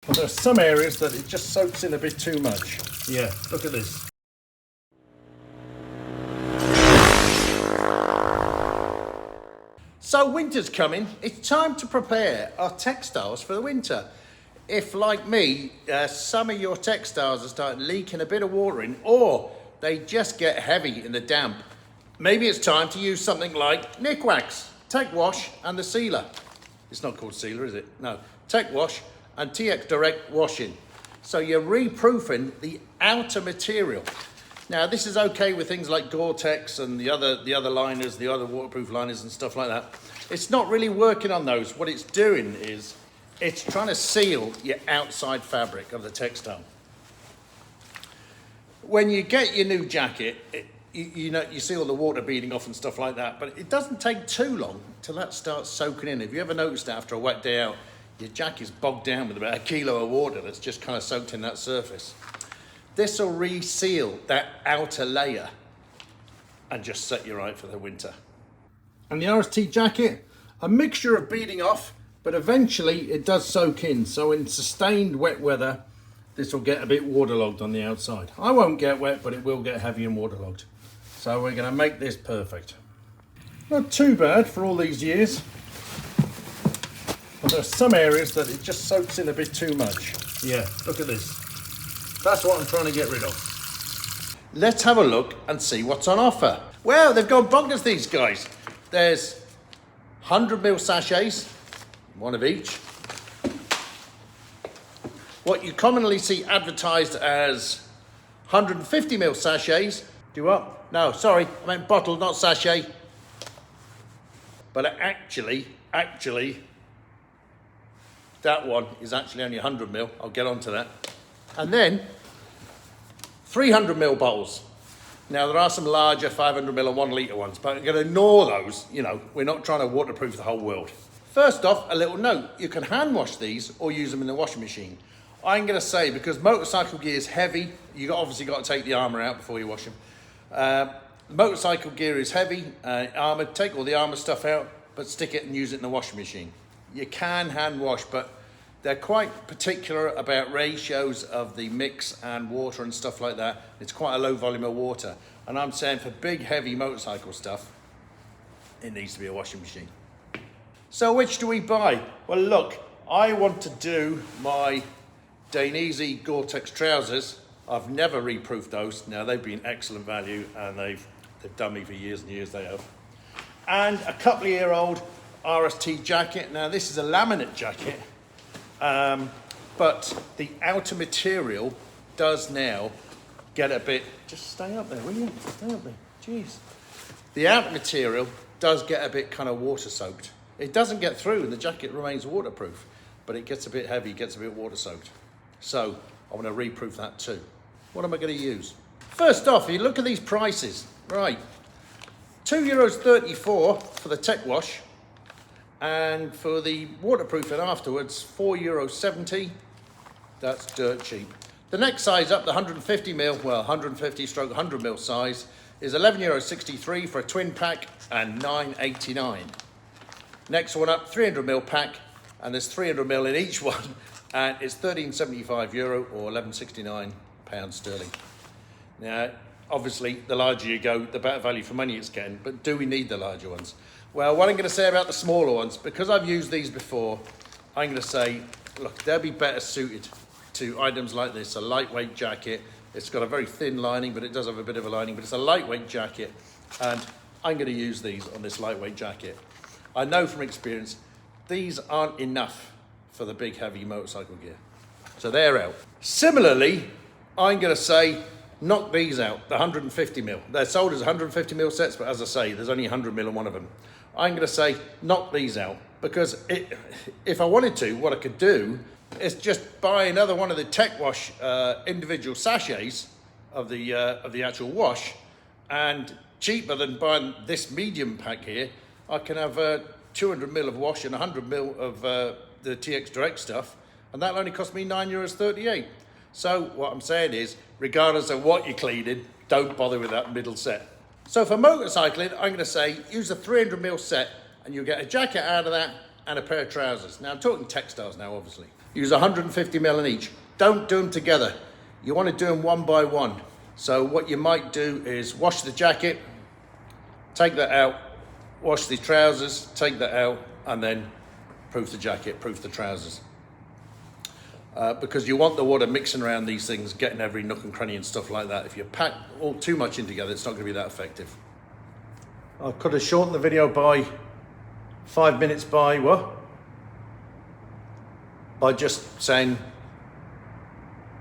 But there are some areas that it just soaks in a bit too much. Yeah, look at this. So winter's coming. It's time to prepare our textiles for the winter. If, like me, some of your textiles are starting leaking a bit of water in, or they just get heavy in the damp, maybe it's time to use something like Nick Wax, Tech Wash and the sealer. It's not called sealer, is it? No. Tech Wash and TX Direct washing. So you're reproofing the outer material. Now this is okay with things like Gore-Tex and the other liners, the other waterproof liners and stuff like that. It's not really working on those. What it's doing is it's trying to seal your outside fabric of the textile. When you get your new jacket, you see all the water beading off and stuff like that, but it doesn't take too long till that starts soaking in. Have you ever noticed that after a wet day out, your jacket's bogged down with about a kilo of water that's just kind of soaked in that surface? This will reseal that outer layer and just set you right for the winter. And the RST jacket, a mixture of beading off, but eventually it does soak in. So in sustained wet weather, this will get a bit waterlogged on the outside. I won't get wet, but it will get heavy and waterlogged. So we're going to make this perfect. Not too bad for all these years. But there are some areas that it just soaks in a bit too much. Yeah, look at this. That's what I'm trying to get rid of. Let's have a look and see what's on offer. Well, they've gone bonkers, these guys. There's 100ml sachets, one of each. What you commonly see advertised as 150ml sachets. Do what? No, sorry, I meant bottle, not sachet. But actually, that one is actually only 100ml. I'll get onto that. And then 300ml bottles. Now there are some larger 500ml and 1 litre ones, but I'm going to ignore those. You know, we're not trying to waterproof the whole world. First off, a little note. You can hand wash these or use them in the washing machine. I'm going to say, because motorcycle gear is heavy, you obviously got to take the armour out before you wash them. Motorcycle gear is heavy, armour, take all the armour stuff out, but stick it and use it in the washing machine. You can hand wash, but they're quite particular about ratios of the mix and water and stuff like that. It's quite a low volume of water. And I'm saying for big, heavy motorcycle stuff, it needs to be a washing machine. So which do we buy? Well, look, I want to do my Dainese Gore-Tex trousers. I've never reproofed those. Now, they've been excellent value, and they've done me for years and years, they have. And a couple of year old RST jacket. Now, this is a laminate jacket. But the outer material does now get a bit, just stay up there, will you? Stay up there, jeez. The outer material does get a bit kind of water soaked. It doesn't get through and the jacket remains waterproof, but it gets a bit heavy, gets a bit water soaked. So I want to reproof that too. What am I going to use? First off, you look at these prices, right? €2.34 for the Tech Wash. And for the waterproofing afterwards, €4.70. That's dirt cheap. The next size up, the 150ml, well, 150/100ml size, is €11.63 for a twin pack and €9.89. Next one up, 300ml pack, and there's 300ml in each one, and it's €13.75 or £11.69 sterling. Now, obviously, the larger you go, the better value for money it's getting, but do we need the larger ones? Well, what I'm going to say about the smaller ones, because I've used these before, I'm going to say, look, they'll be better suited to items like this. A lightweight jacket. It's got a very thin lining, but it does have a bit of a lining, but it's a lightweight jacket, and I'm going to use these on this lightweight jacket. I know from experience, these aren't enough for the big, heavy motorcycle gear. So they're out. Similarly, I'm going to say, knock these out, the 150ml. They're sold as 150ml sets, but as I say, there's only 100ml in one of them. I'm going to say, knock these out, because if I wanted to, what I could do is just buy another one of the Tech Wash individual sachets of the actual wash, and cheaper than buying this medium pack here, I can have 200ml of wash and 100ml of the TX Direct stuff, and that'll only cost me €9.38. So what I'm saying is, regardless of what you're cleaning, don't bother with that middle set. So for motorcycling, I'm going to say use a 300ml set and you'll get a jacket out of that and a pair of trousers. Now I'm talking textiles now, obviously. Use 150 ml in each. Don't do them together. You want to do them one by one. So what you might do is wash the jacket, take that out, wash the trousers, take that out, and then proof the jacket, proof the trousers. Because you want the water mixing around these things, getting every nook and cranny and stuff like that. If you pack all too much in together, it's not going to be that effective. I could have shortened the video by 5 minutes by what? By just saying,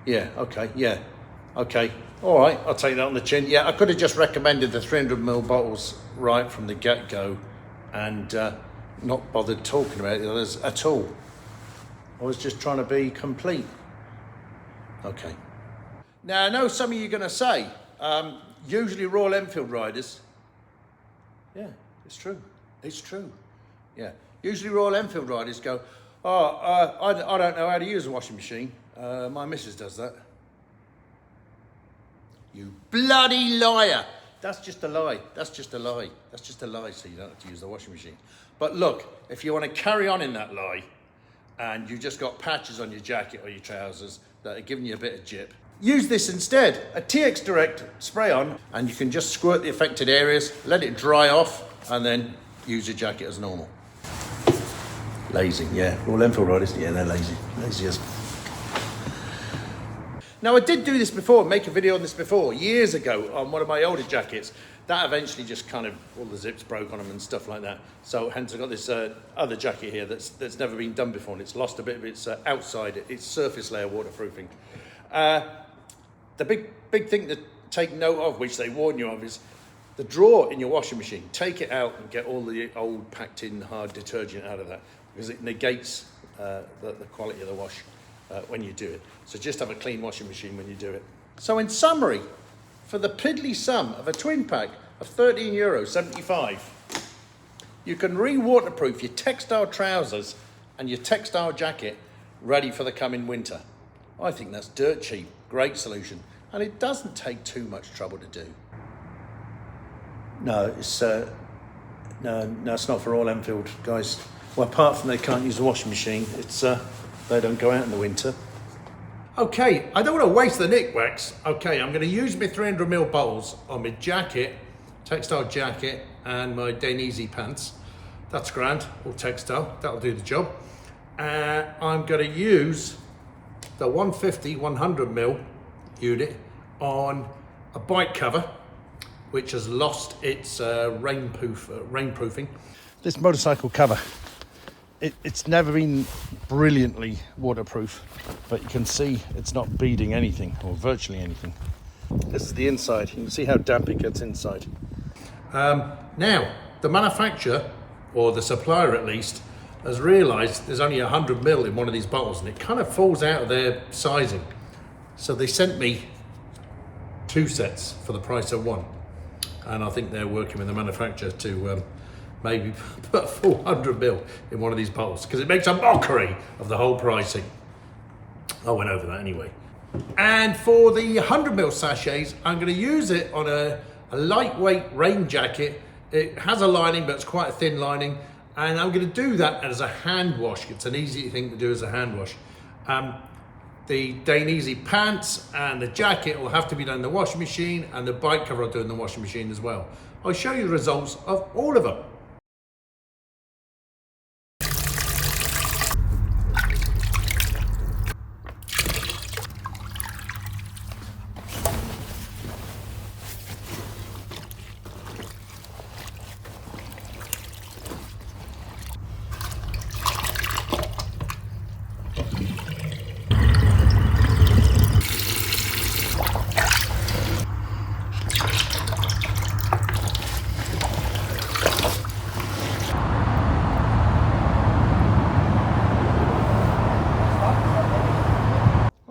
yeah, okay, all right, I'll take that on the chin. Yeah, I could have just recommended the 300ml bottles right from the get-go and not bothered talking about the others at all. I was just trying to be complete. Okay. Now, I know some of you are going to say, usually Royal Enfield riders, yeah, it's true. It's true. Yeah. Usually Royal Enfield riders go, I don't know how to use a washing machine. My missus does that. You bloody liar. That's just a lie. That's just a lie. That's just a lie, so you don't have to use the washing machine. But look, if you want to carry on in that lie, and you've just got patches on your jacket or your trousers that are giving you a bit of jip, use this instead. A TX Direct spray on, and you can just squirt the affected areas, let it dry off, and then use your jacket as normal. Lazy, yeah. Royal Enfield riders, yeah, they're lazy. Lazy as... Now, I did do this before, make a video on this before, years ago, on one of my older jackets. That eventually just kind of, all the zips broke on them and stuff like that. So hence I got this other jacket here that's never been done before, and it's lost a bit of its outside, its surface layer waterproofing. The big thing to take note of, which they warn you of, is the drawer in your washing machine. Take it out and get all the old packed in hard detergent out of that, because it negates the quality of the wash when you do it. So just have a clean washing machine when you do it. So in summary, for the piddly sum of a twin pack of €13.75, you can re-waterproof your textile trousers and your textile jacket ready for the coming winter. I think that's dirt cheap, great solution, and it doesn't take too much trouble to do. No, it's not for all Enfield guys. Well, apart from they can't use a washing machine, it's they don't go out in the winter. Okay, I don't want to waste the nick wax. Okay, I'm going to use my 300ml bottles on my jacket, textile jacket, and my Dainese pants. That's grand, all textile, that'll do the job. I'm going to use the 150 100ml unit on a bike cover, which has lost its rainproofing. This motorcycle cover, it's never been brilliantly waterproof, but you can see it's not beading anything, or virtually anything. This is the inside. You can see how damp it gets inside. Now, the manufacturer, or the supplier at least, has realised there's only 100ml in one of these bottles, and it kind of falls out of their sizing. So they sent me 2 sets for the price of 1. And I think they're working with the manufacturer to maybe put 400ml in one of these bottles, because it makes a mockery of the whole pricing. I went over that anyway. And for the 100ml sachets, I'm going to use it on a lightweight rain jacket. It has a lining, but it's quite a thin lining. And I'm going to do that as a hand wash. It's an easy thing to do as a hand wash. The Dainese pants and the jacket will have to be done in the washing machine, and the bike cover I'll do in the washing machine as well. I'll show you the results of all of them.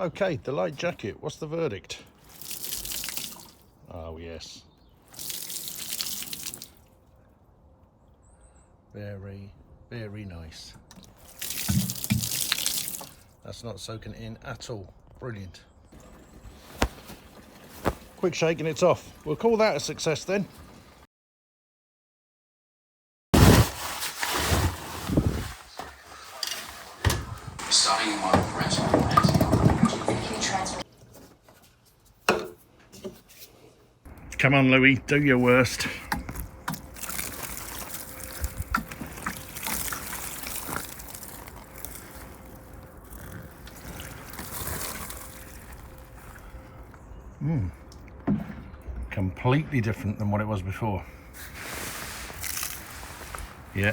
Okay, the light jacket, what's the verdict? Oh yes. Very, very nice. That's not soaking in at all. Brilliant. Quick shake and it's off. We'll call that a success then. Starting in one rental plans. Come on, Louis, do your worst. Completely different than what it was before. Yeah,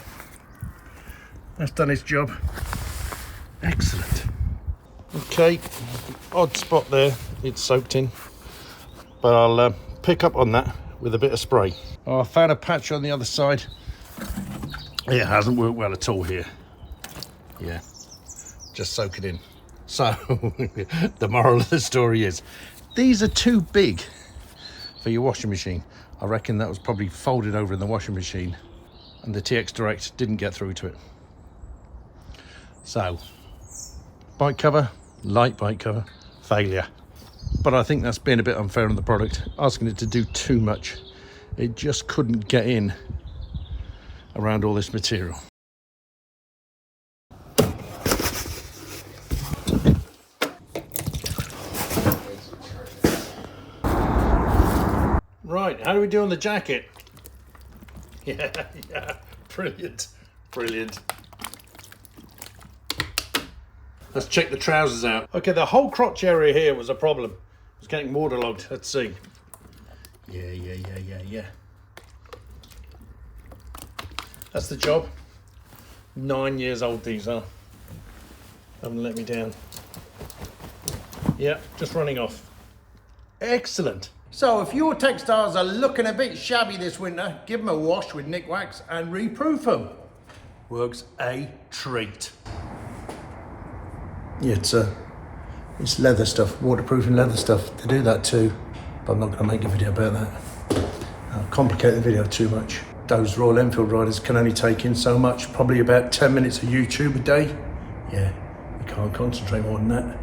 that's done its job. Excellent. Okay, odd spot there, it's soaked in, but I'll pick up on that with a bit of spray. Oh, I found a patch on the other side. It hasn't worked well at all here. Yeah, just soak it in. So, the moral of the story is, these are too big for your washing machine. I reckon that was probably folded over in the washing machine and the TX Direct didn't get through to it. So, bike cover, light bike cover, failure. But I think that's being a bit unfair on the product, asking it to do too much. It just couldn't get in around all this material. Right, how do we do on the jacket? Yeah, brilliant, brilliant. Let's check the trousers out. Okay, the whole crotch area here was a problem. It was getting waterlogged. Let's see. Yeah. That's the job. 9 years old these are. Haven't let me down. Yeah, just running off. Excellent. So if your textiles are looking a bit shabby this winter, give them a wash with Nick Wax and reproof them. Works a treat. Yeah, it's leather stuff, waterproofing leather stuff. They do that too, but I'm not going to make a video about that. I'll complicate the video too much. Those Royal Enfield riders can only take in so much, probably about 10 minutes of YouTube a day. Yeah, you can't concentrate more than that.